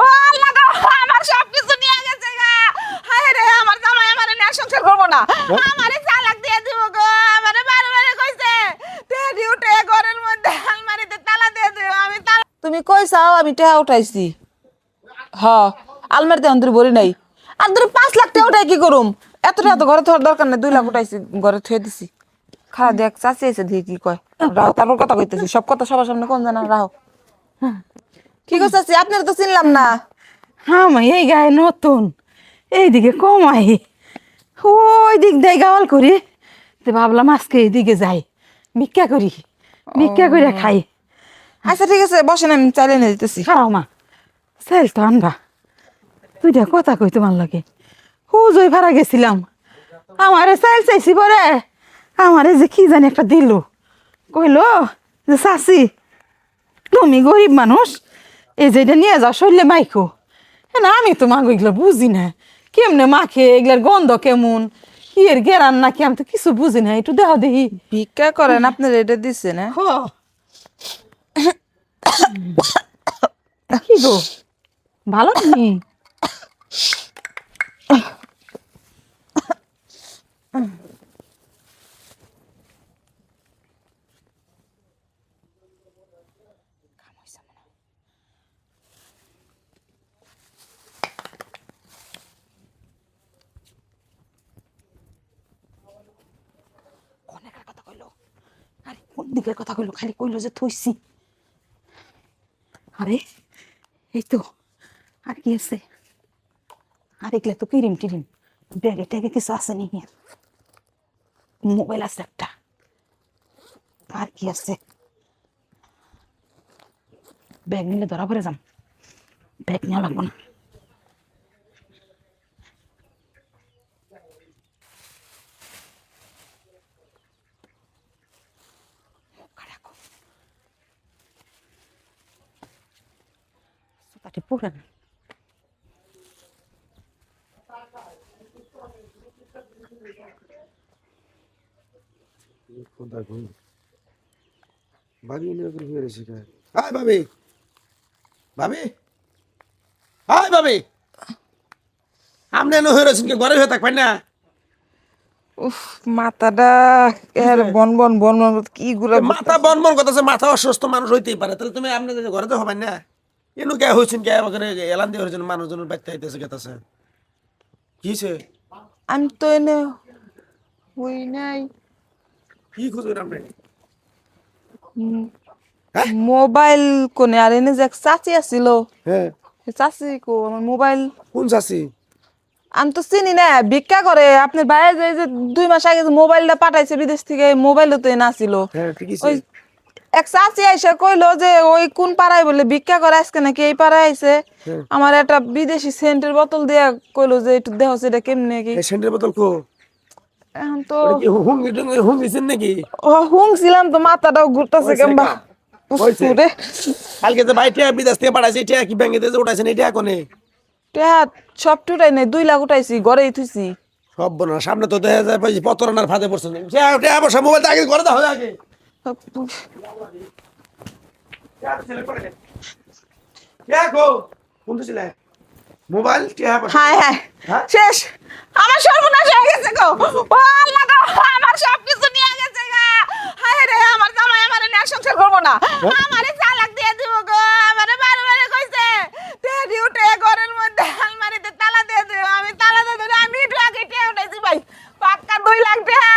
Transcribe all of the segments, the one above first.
ও আল্লাহ গো, আমার সবকিছু নিয়ে গেছে গা। হায় রে, আমার জামাই আমারে নিয়ে সংসার করবো না, আমারে চালাক দিয়ে দিব গো। আমারে বারে বারে কইছে টেডি উঠে ঘরের মধ্যে আলমারিতে তালা দিয়ে দিও। আমি তালা, তুমি কইছাও আমি টাকা উঠাইছি। হ, আলমারিতে অন্তর ভরি নাই। আর ধরে 5 লাখ টাকা উঠাই কি করুম? এত টাকা তো ঘরে থাকার দরকার নাই, 2 লাখ উঠাইছি, ঘরে থুয়ে দিছি। খাওয়া দেখ চাচি এসে দিয়ে কি কয়, রাও তারপর কথা কইতেছি, সব কথা সবার সামনে কোন জানা রাও। কি গো চাচি, আপনার তো চিনলাম না। হ্যাঁ মা, এই গায়ে নতুন, এইদিকে কমাই, ওই দিক দিয়ে গাওয়াল করি, তো ভাবলাম আজকে এইদিকে যাই, ভিক্ষা করি, ভিক্ষা করে খাই। আচ্ছা ঠিক আছে, বসেন, আমি চালিয়ে নিয়ে দিতেছি। খাও মা, চাইল তো আনবা, তুইটা কথা কই তোমার লাগে। হুজই ভাড়া গেছিলাম, আমারে চাইল চাইছি পরে, আমারে যে কি জানি একটা দিল, কইলো যে চাচি তুমি গরিব মানুষ, এই যে এটা নিয়ে যাও শরীরে মাইখো। না আমি তো মাগো এগুলো বুঝি না, কেমনে মাখে, এগুলার গন্ধ কেমন, এর গেরান নাকি, আমি তো কিছু বুঝি না, একটু দেহ দেখি। ভিক্ষা করেন, আপনার এটা দিচ্ছে না? হ কি গো, ভালো নি? কথা কইলো, আরে কোন দিকের কথা কইলো, খালি কইলো যে থইছি। আরে এই তো, আর কি আছে? আর এগুলা তো কিরিম টিরিম, ব্যাগে ট্যাগে কিছু আছে নি? মোবাইল আছে একটা, আর কি আছে? ব্যাগ নিলে ধরা পড়ে যাম, ব্যাগ নেওয়া লাগবো না। পুরে না ভাবি হাই ভাবি, ভাবি, হাই ভাবি, আপনি এনে হয়ে রয়েছেন কি ঘরে হয়ে থাকবেন না? উফ, মাথাটা এর বন বন বন বন কি গুলা মাথা বন বন কথা, মাথা অসুস্থ মানুষ হইতেই পারে, তাহলে তুমি আপনি ঘরে তো হবেন না? এনু কে হয়েছেন কে আমাকে এলান দিয়ে হয়েছেন, মানুষজনের বাচ্চা হইতেছে গেতেছে কিছে? আমি তো এনে হই নাই। কি খুঁজবেন আপনি? মোবাইল কোনে, আর এনে যে এক চাচি আছিল, হ্যাঁ, চাচি কো আমার মোবাইল। কোন চাষি? আমি তো চিনি না, ভিক্ষা করে। আপনার বাইরে যে 2 মাস আগে যে মোবাইলটা পাঠাইছে বিদেশ থেকে, মোবাইলও তো এনে আসিল। হ্যাঁ ঠিকই ওই এক চাচি আইসা কইলো যে ওই কোন পাড়ায় বলে ভিক্ষা করে আজকে নাকি এই পাড়ায় আইছে, আমার একটা বিদেশি সেন্টের বোতল দিয়া কইলো যে একটু দেহ সেটা কেমনে কি। সেন্টের বোতল কো? এখন তো হুঙ্গি টুঙ্গি হুঙ্গিছেন নাকি? হুংছিলাম তো, মাথাটাও ঘুরতেছে কেমবা। হয়েছে। রে কালকে যে ভাই টিয়া বিদেশ থেকে পাঠাইছে, টিয়া কি ব্যাংকে যে উঠাইছেন, এটা কোনে? টেহা সব টুটাই নাই, 2 লাখ উঠাইছি, ঘরেই থুইছি। সব বোনা সামনে তো দেখা যায় পতরানার ফাঁদে পড়ছেন। টিয়া বসা মোবাইলটা আগে ঘরে দাও আগে। দেখো কোন ছিল মোবাইল টিয়া বসা? হায় হায়, হ্যাঁ? শেষ, আমার সর্বনাশ হয়ে গেছে গো। ও আল্লাহ গো, আমার সবকিছু নিয়ে গেছে গা। হায় রে, আমার জামাই আমারে নিয়ে সংসার করবো না, আমারে চালাক দিয়ে দিব গো। আমারে বারে বারে কইছে টেডি উঠে ঘরের মধ্যে আলমারিতে তালা দিয়ে দিও। আমি তালা দিয়ে দিলে আমি একটু আগে টেয়া উঠাইছি ভাই, পাক্কা 2 লাখ টাকা।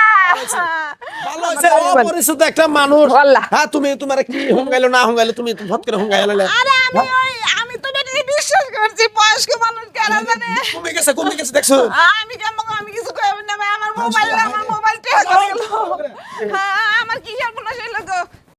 ভালো হইছে, অপরিচিত একটা মানুষ। আল্লাহ। হ্যাঁ, তুমি তোমার কি হুঙ্গাইলো না হুঙ্গাইলো, তুমি ভট করে হুঙ্গাইলে। আরে আমি তো বেটাকে বিশ্বাস করছি, বয়স্ক মানুষ কেন জানে। কমে গেছে দেখছো? আমি কেমন, আমি কিছু কইব না ভাই, আমার মোবাইল টেয়া করে গেল। হ্যাঁ, আমার কি সর্বনাশ হইলো গো।